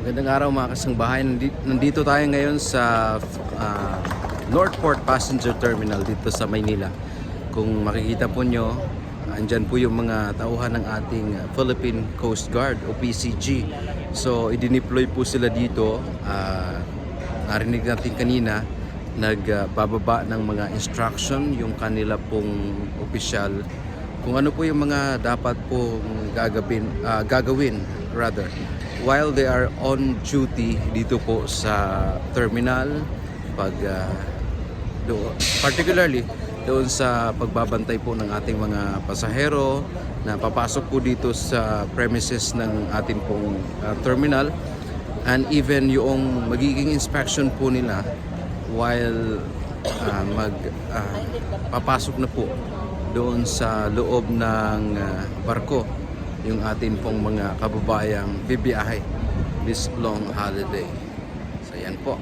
Magandang araw mga kasangbahay. Nandito tayo ngayon sa Northport Passenger Terminal dito sa Maynila. Kung makikita po nyo, andyan po yung mga tauhan ng ating Philippine Coast Guard o PCG. So idineploy po sila dito. Narinig natin kanina, nagbababa ng mga instruction yung kanila pong opisyal kung ano po yung mga dapat po gagawin rather while they are on duty dito po sa terminal, particularly doon sa pagbabantay po ng ating mga pasahero na papasok po dito sa premises ng ating pong terminal, and even yung magiging inspection po nila while papasok na po doon sa loob ng barko yung atin pong mga kababayang bibiyahe this long holiday. So yan po.